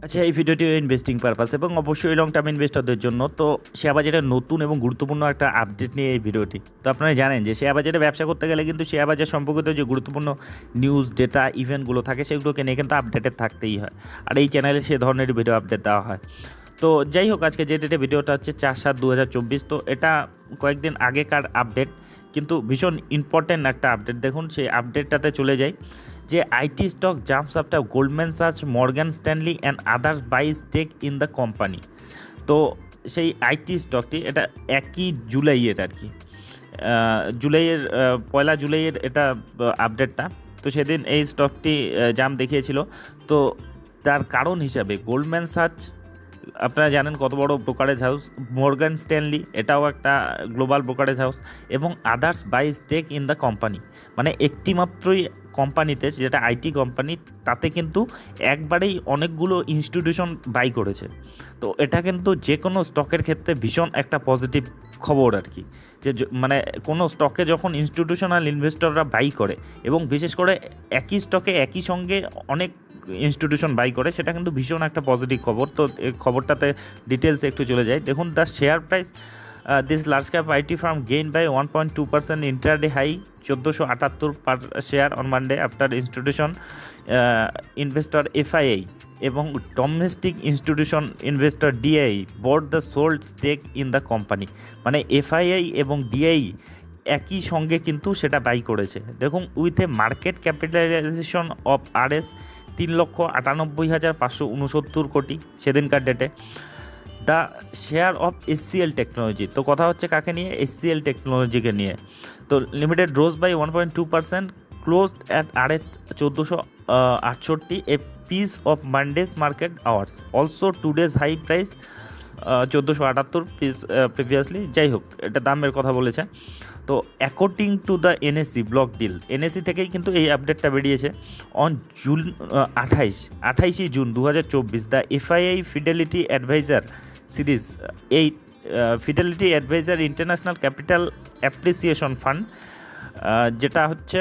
আচ্ছা, এই ভিডিওটি ইনভেস্টিং পারপাস এবং অবশ্যই লং টার্ম ইনভেস্টরদের জন্য। তো শেয়ার বাজারে নতুন এবং গুরুত্বপূর্ণ একটা আপডেট নিয়ে এই ভিডিওটি। তো আপনারা জানেন যে শেয়ার বাজারে ব্যবসা করতে গেলে কিন্তু শেয়ার বাজার সম্পর্কিত যে গুরুত্বপূর্ণ নিউজ, ডেটা, ইভেন্টগুলো থাকে সেগুলোকে নিয়ে কিন্তু আপডেটেড থাকতেই হয়। আর এই চ্যানেলে সে ধরনের ভিডিও আপডেট দেওয়া হয়। তো যাই হোক, আজকে যে ডেটে ভিডিওটা হচ্ছে 4/7/2024। তো এটা কয়েকদিন আগেকার আপডেট, কিন্তু ভীষণ ইম্পর্টেন্ট একটা আপডেট। দেখুন সেই আপডেটটাতে চলে যাই যে IT stock jumps after Goldman Sachs, Morgan Stanley and others buy stake in the company. তো সেই আইটি স্টকটি এটা 1 জুলাইয়ের আর কি, জুলাইয়ের 1 জুলাইয়ের এটা আপডেটটা। তো সেদিন এই স্টকটি জাম্প দেখিয়েছিল। তো তার কারণ হিসাবে গোল্ডম্যান সাচ, আপনারা জানেন কত বড় ব্রোকারেজ হাউস, মর্গান স্ট্যানলি এটাও একটা গ্লোবাল ব্রোকারেজ হাউস, এবং others buy stake in the company, মানে একটিমাত্রই কোম্পানিতে যেটা আইটি কোম্পানি, তাতে কিন্তু একবারেই অনেকগুলো ইনস্টিটিউশন বাই করেছে। তো এটা কিন্তু যে কোনো স্টকের ক্ষেত্রে ভীষণ একটা পজিটিভ খবর আর কি, যে মানে কোনো স্টকে যখন ইনস্টিটিউশনাল ইনভেস্টররা বাই করে এবং বিশেষ করে একই স্টকে একই সঙ্গে অনেক ইনস্টিটিউশন বাই করে, সেটা কিন্তু ভীষণ একটা পজিটিভ খবর। তো এই খবরটাতে ডিটেলস একটু চলে যায়। দেখুন, the share price this large cap IT firm gain by 1.2% intraday high 1478 per share on Monday after institution investor FII এবং domestic institution investor DI bought the sold stake in the company. মানে FII এবং DI একই সঙ্গে কিন্তু সেটা buy করেছে। দেখুন, with a market capitalization of RS 3,98,569 crore সেদিনকার ডেটে। The share of SCL technology, তো কথা হচ্ছে কাকে নিয়ে? SCL টেকনোলজিকে নিয়ে। তো limited rose by 1.2%, closed at RS 1468 a piece of Monday's market hours, also today's high price 1478 piece previously. যাই হোক, এটা দামের কথা বলেছে। তো according to the NSE block deal, NSE থেকেই কিন্তু এই আপডেটটা বেরিয়েছে। On June 28 June 2024, the FII Fidelity advisor series, এই Fidelity advisor international capital appreciation fund, যেটা হচ্ছে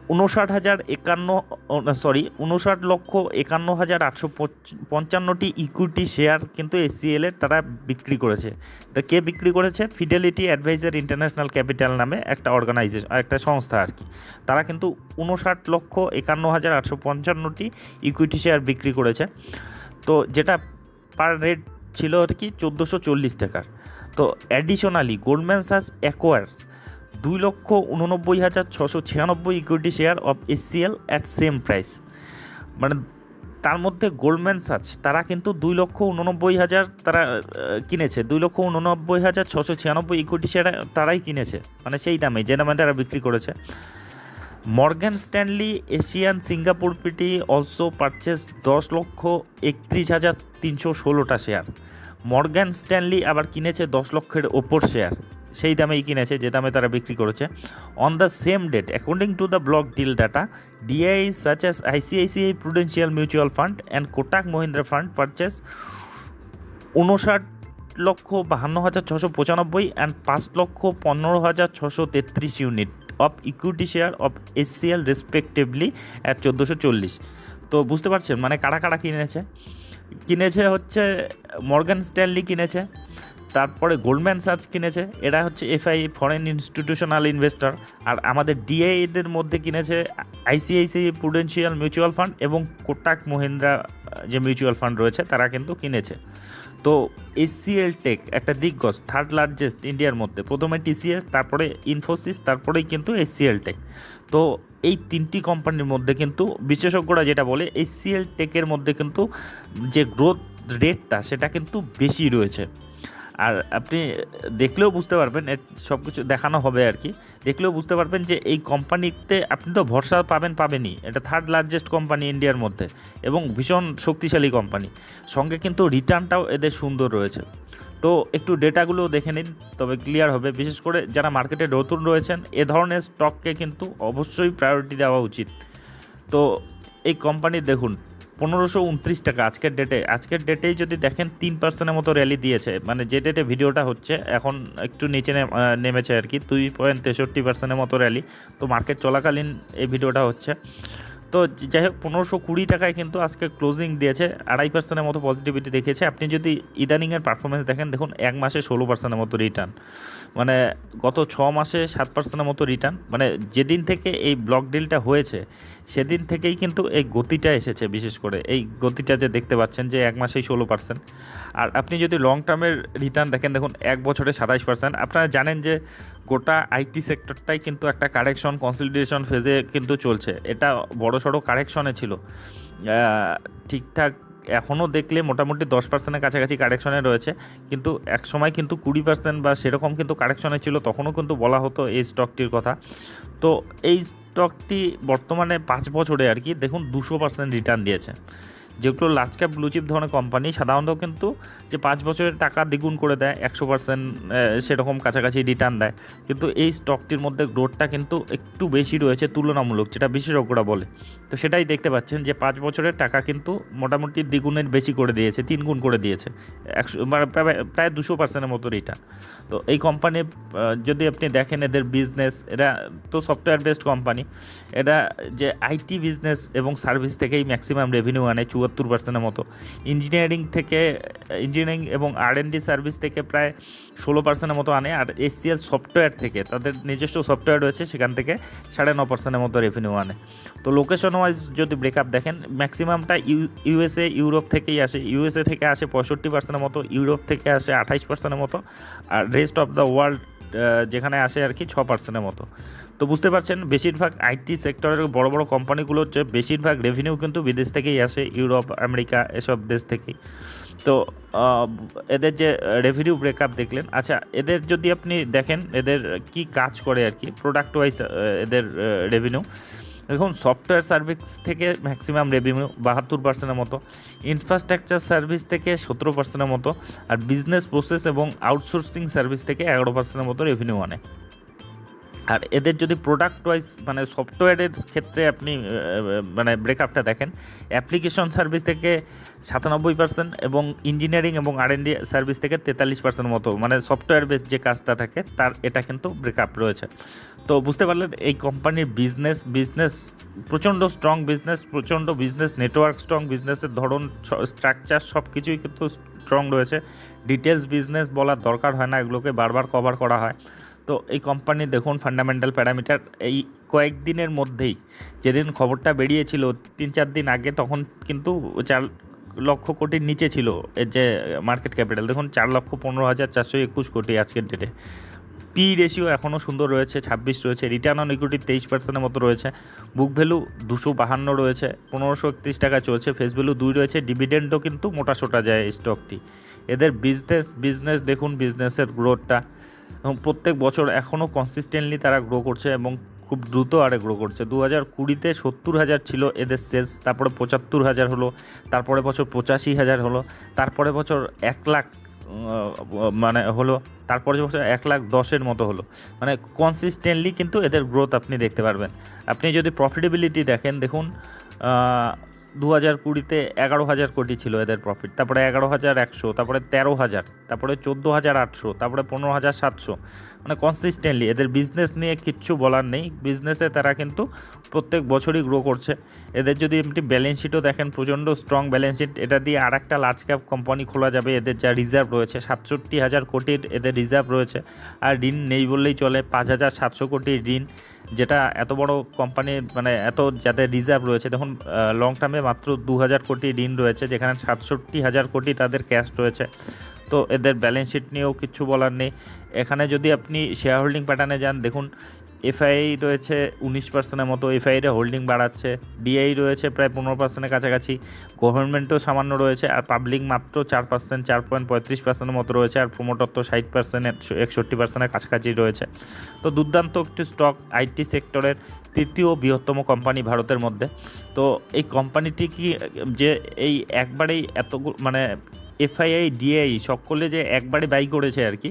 59,51,855টি ইকুইটি শেয়ার কিন্তু SCL এর তারা বিক্রি করেছে। তো কে বিক্রি করেছে? ফিডেলিটি অ্যাডভাইজার ইন্টারন্যাশনাল ক্যাপিটাল নামে একটা অর্গানাইজেশন, একটা সংস্থা আর কি। তারা কিন্তু 59,51,855টি ইকুইটি শেয়ার বিক্রি করেছে। তো যেটা পার রেট ছিল আর কি 1440 টাকার। তো additionally Goldman such acquires 2,89,696 equity share of SCL at same price. মানে তার মধ্যে গোল্ডম্যান সাচ তারা কিন্তু 2,89,000 তারা কিনেছে, 2,89,696 ইকুইটি শেয়ার তারাই কিনেছে, মানে সেই দামে, যে দামে তারা বিক্রি করেছে। Morgan Stanley Asian Singapore PT also purchase 10,31,316টা শেয়ার। মর্গান স্ট্যানলি আবার কিনেছে 10 লক্ষের ওপর শেয়ার, সেই দামেই কিনেছে যে দামে তারা বিক্রি করেছে। On the same date, according to the block deal data, DI such as ICICI Prudential mutual fund and Kotak Mahindra fund purchase 59,52,695 and 5,15,633 unit of equity share of SCL respectively at 1440। তো বুঝতে পারছেন মানে কারা কারা কিনেছে হচ্ছে মর্গান স্ট্যানলি কিনেছে, তারপরে গোল্ডম্যান সাচ কিনেছে, এরা হচ্ছে FI ফরেন ইনস্টিটিউশনাল ইনভেস্টর, আর আমাদের DI এদের মধ্যে কিনেছে ICICI Prudential মিউচুয়াল ফান্ড এবং কোটাক মহিন্দ্রা যে মিউচুয়াল ফান্ড রয়েছে তারা কিন্তু কিনেছে। তো SCL টেক একটা দিগ্গজ, থার্ড লার্জেস্ট ইন্ডিয়ার মধ্যে, প্রথমে TCS, তারপরে ইনফোসিস, তারপরেই কিন্তু SCL টেক। তো এই তিনটি কোম্পানির মধ্যে কিন্তু বিশেষজ্ঞরা যেটা বলে SCL টেকের মধ্যে কিন্তু যে গ্রোথ রেটটা সেটা কিন্তু বেশি রয়েছে। আর আপনি দেখলেও বুঝতে পারবেন, সব কিছু দেখানো হবে আর কি, দেখলেও বুঝতে পারবেন যে এই কোম্পানিতে আপনি তো ভরসা পাবেনই। এটা থার্ড লার্জেস্ট কোম্পানি ইন্ডিয়ার মধ্যে এবং ভীষণ শক্তিশালী কোম্পানি, সঙ্গে কিন্তু রিটার্নটাও এদের সুন্দর রয়েছে। তো একটু ডেটাগুলো দেখে নিন, তবে ক্লিয়ার হবে। বিশেষ করে যারা মার্কেটে নতুন রয়েছেন, এ ধরনের স্টককে কিন্তু অবশ্যই প্রায়োরিটি দেওয়া উচিত। তো এই কোম্পানি দেখুন 1529 টাকা আজকের ডেটেই যদি দেখেন 3%-এর মতো র্যালি দিয়েছে, মানে যে ডেটে ভিডিওটা হচ্ছে এখন একটু নিচে নেমেছে আর কি, 2.63%-এর মতো র্যালি। তো মার্কেট চলাকালীন এই ভিডিওটা হচ্ছে। তো যাই হোক 1520 টাকায় কিন্তু আজকে ক্লোজিং দিয়েছে, 2.5% মতো পজিটিভিটি দেখিয়েছে। আপনি যদি ইদানিংয়ের পারফরমেন্স দেখেন, দেখুন এক মাসে 16% মতো রিটার্ন, মানে গত 6 মাসে 7% মতো রিটার্ন। মানে যেদিন থেকে এই ব্লক ডিলটা হয়েছে সেদিন থেকেই কিন্তু এই গতিটা এসেছে, বিশেষ করে এই গতিটা যে দেখতে পাচ্ছেন যে এক মাসেই 16%। আর আপনি যদি লং টার্মের রিটার্ন দেখেন, দেখুন এক বছরে 27%। আপনারা জানেন যে গোটা আইটি সেক্টরটাই কিন্তু একটা কারেকশন কনসলিডেশন ফেজে কিন্তু চলছে, এটা বড় সড়ো কারেকশনে ছিল। ঠিকঠাক এখনও দেখলে মোটামুটি 10%-এর কাছাকাছি কারেকশনে রয়েছে, কিন্তু এক সময় কিন্তু 20% বা সেরকম কিন্তু কারেকশনে ছিল, তখনও কিন্তু বলা হতো এই স্টকটির কথা। তো এই স্টকটি বর্তমানে 5 বছরে আর কি দেখুন 200% রিটার্ন দিয়েছে। যেগুলো লার্জ ক্যাপ ব্লুচিপ ধরনের কোম্পানি সাধারণত কিন্তু যে 5 বছরের টাকা দ্বিগুণ করে দেয়, 100% সেরকম কাছাকাছি রিটার্ন দেয়, কিন্তু এই স্টকটির মধ্যে গ্রোথটা কিন্তু একটু বেশি রয়েছে তুলনামূলক, যেটা বিশেষজ্ঞরা বলে। তো সেটাই দেখতে পাচ্ছেন যে 5 বছরের টাকা কিন্তু মোটামুটি দ্বিগুণের বেশি করে দিয়েছে, 3 গুণ করে দিয়েছে, 100 প্রায় 200%-এর মতো রিটার্ন। তো এই কোম্পানি যদি আপনি দেখেন এদের বিজনেস, এরা তো সফটওয়্যার বেসড কোম্পানি, এরা যে আইটি বিজনেস এবং সার্ভিস থেকেই ম্যাক্সিমাম রেভিনিউ আনে 74%-এর মতো। ইঞ্জিনিয়ারিং এবং R&D সার্ভিস থেকে প্রায় 16%-এর মতো আনে, আর এসসিএল সফটওয়্যার থেকে, তাদের নিজস্ব সফটওয়্যার রয়েছে, সেখান থেকে 9.5%-এর মতো রেভিনিউ আনে। তো লোকেশন ওয়াইজ যদি ব্রেকআপ দেখেন, ম্যাক্সিমামটা ইউএসএ ইউরোপ থেকেই আসে। ইউএসএ থেকে আসে 65%-এর মতো, ইউরোপ থেকে আসে 28%-এর মতো, আর রেস্ট অফ দ্য ওয়ার্ল্ড যেখানে আসে আর কি 6%-এর মতো। তো বুঝতে পারছেন বেশিরভাগ আইটি সেক্টরের বড় বড় কোম্পানিগুলোর যে বেশিরভাগ রেভিনিউ কিন্তু বিদেশ থেকেই আসে, ইউরোপ, আমেরিকা এসব দেশ থেকেই। তো এদের যে রেভিনিউ ব্রেকআপ দেখলেন, আচ্ছা এদের যদি আপনি দেখেন এদের কি কাজ করে আর কি প্রোডাক্ট ওয়াইজ এদের রেভিনিউ, দেখুন সফটওয়্যার সার্ভিস থেকে ম্যাক্সিমাম রেভিনিউ 72%-এর মতো, ইনফ্রাস্ট্রাকচার সার্ভিস থেকে 17%-এর মতো, আর বিজনেস প্রসেস এবং আউটসোর্সিং সার্ভিস থেকে 11%-এর মতো রেভিনিউ আনে। আর এদের যদি প্রোডাক্ট ওয়াইজ মানে সফটওয়্যারের ক্ষেত্রে আপনি মানে ব্রেকআপটা দেখেন, অ্যাপ্লিকেশন সার্ভিস থেকে 97% এবং ইঞ্জিনিয়ারিং এবং R&D সার্ভিস থেকে 43% মতো, মানে সফটওয়্যার বেস যে কাজটা থাকে তার এটা কিন্তু ব্রেকআপ রয়েছে। তো বুঝতে পারলেন এই কোম্পানির বিজনেস প্রচণ্ড স্ট্রং বিজনেস, প্রচণ্ড বিজনেস নেটওয়ার্ক স্ট্রং, বিজনেসের ধরন স্ট্রাকচার সব কিছুই কিন্তু স্ট্রং রয়েছে। ডিটেলস বিজনেস বলার দরকার হয় না, এগুলোকে বারবার কভার করা হয়। তো এই কোম্পানির দেখুন ফান্ডামেন্টাল প্যারামিটার এই কয়েকদিনের মধ্যেই, যেদিন খবরটা বেরিয়েছিল 3-4 দিন আগে, তখন কিন্তু 4 লক্ষ কোটির নিচে ছিল এর যে মার্কেট ক্যাপিটাল, দেখুন 4,15,421 কোটি আজকের ডেটে। পি রেশিও এখনও সুন্দর রয়েছে, 26 রয়েছে, রিটার্ন অন ইকুইটি 23%-এর মতো রয়েছে, বুক ভ্যালু 252 রয়েছে, 1531 টাকা চলছে, ফেস ভ্যালু 2 রয়েছে, ডিভিডেন্ডও কিন্তু মোটাসোটা যায় এই স্টকটি। এদের বিজনেস দেখুন, বিজনেসের গ্রোথটা এবং প্রত্যেক বছর এখনও কনসিস্টেন্টলি তারা গ্রো করছে এবং খুব দ্রুত আরে গ্রো করছে। 2020-তে 70,000 ছিল এদের সেলস, তারপরে 75,000 হলো, তারপরে বছর 85,000 হলো, তারপরে বছর 1 লাখ মানে হলো, তারপরে বছর 1,10,000-এর মতো হলো। মানে কনসিস্টেন্টলি কিন্তু এদের গ্রোথ আপনি দেখতে পারবেন। আপনি যদি প্রফিটেবিলিটি দেখেন, দেখুন 2020-তে 11,000 কোটি ছিল এদের প্রফিট, তারপরে 11,100, তারপরে 13,000, তারপরে 14,800, তারপরে 15,700। মানে কনসিস্টেন্টলি এদের বিজনেস নিয়ে কিচ্ছু বলার নেই, বিজনেসে তারা কিন্তু প্রত্যেক বছরই গ্রো করছে। এদের যদি আপনি ব্যালেন্স শিটও দেখেন, প্রচণ্ড স্ট্রং ব্যালেন্স শিট, এটা দিয়ে আর একটা লার্জ ক্যাপ কোম্পানি খোলা যাবে। এদের যা রিজার্ভ রয়েছে 67,000 কোটির এদের রিজার্ভ রয়েছে, আর ঋণ নেই বললেই চলে, 5,700 কোটির ঋণ, যেটা এত বড় কোম্পানির মানে এত যাদের রিজার্ভ রয়েছে। দেখুন লং টার্মে মাত্র 2,000 কোটি ঋণ রয়েছে, যেখানে 67,000 কোটি তাদের ক্যাশ রয়েছে। তো এদের ব্যালেন্স শিট নিয়েও কিছু বলার নেই। এখানে যদি আপনি শেয়ার হোল্ডিং প্যাটার্নে যান, দেখুন এফআইআই রয়েছে 19%-এর মতো, এফআইআইরে হোল্ডিং বাড়াচ্ছে, ডিআই রয়েছে প্রায় 15%-এর কাছাকাছি, গভর্নমেন্টও সামান্য রয়েছে, আর পাবলিক মাত্র 4%, 4.35%-এর মতো রয়েছে, আর প্রমোটর তো 60%, 61%-এর কাছাকাছি রয়েছে। তো দুর্দান্ত একটি স্টক, আইটি সেক্টরের তৃতীয় বৃহত্তম কোম্পানি ভারতের মধ্যে। তো এই কোম্পানিটি কি যে এই একবারেই এত মানে এফআইআই ডিআই সকলে যে একবারে বাই করেছে আর কি,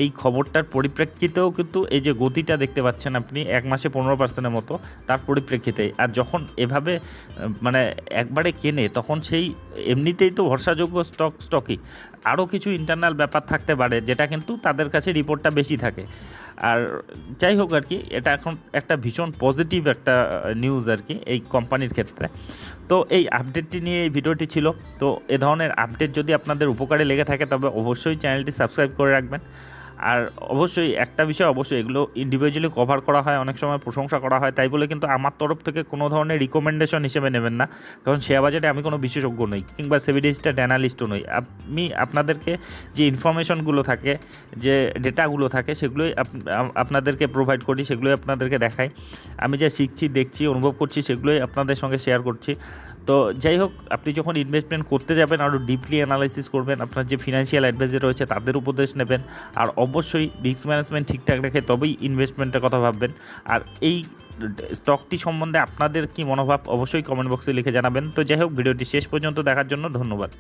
এই খবরটার পরিপ্রেক্ষিতেও কিন্তু এই যে গতিটা দেখতে পাচ্ছেন আপনি 1 মাসে 15%-এর মতো, তার পরিপ্রেক্ষিতে আর যখন এভাবে মানে একবারে কেনে, তখন সেই এমনিতেই তো ভরসাযোগ্য স্টকই আরও কিছু ইন্টারনাল ব্যাপার থাকতে পারে, যেটা কিন্তু তাদের কাছে রিপোর্টটা বেশি থাকে। আর যাই হোক আর কি, এটা এখন একটা ভীষণ পজিটিভ একটা নিউজ আর কি এই কোম্পানির ক্ষেত্রে। তো এই আপডেটটি নিয়ে এই ভিডিওটি ছিল। তো এ ধরনের আপডেট যদি আপনাদের উপকারে লেগে থাকে তবে অবশ্যই চ্যানেলটি সাবস্ক্রাইব করে রাখবেন। আর অবশ্যই একটা বিষয়, অবশ্যই এগুলো ইন্ডিভিজুয়ালি কভার করা হয়, অনেক সময় প্রশংসা করা হয়, তাই বলে কিন্তু আমার তরফ থেকে কোনো ধরনের রিকমেন্ডেশন হিসেবে নেবেন না, কারণ শেয়ার বাজারে আমি কোনো বিশেষজ্ঞ নই কিংবা সেবি রেজিস্টার্ড অ্যানালিস্টও নই। আমি আপনাদেরকে যে ইনফরমেশনগুলো থাকে, যে ডেটাগুলো থাকে, সেগুলোই আপনাদেরকে প্রোভাইড করি, সেগুলোই আপনাদেরকে দেখাই। আমি যা শিখছি, দেখছি, অনুভব করছি, সেগুলোই আপনাদের সঙ্গে শেয়ার করছি। তো যাই হোক, আপনি যখন ইনভেস্টমেন্ট করতে যাবেন আরও ডিপলি অ্যানালাইসিস করবেন, আপনার যে ফিনান্সিয়াল অ্যাডভাইজার রয়েছে তাদের উপদেশ নেবেন, আর অবশ্যই রিস্ক ম্যানেজমেন্ট ঠিকঠাক রেখে তবেই ইনভেস্টমেন্টের কথা ভাববেন। আর এই স্টকটি সম্বন্ধে আপনাদের কি মনোভাব অবশ্যই কমেন্ট বক্সে লিখে জানাবেন। তো যাই হোক, ভিডিওটি শেষ পর্যন্ত দেখার জন্য ধন্যবাদ।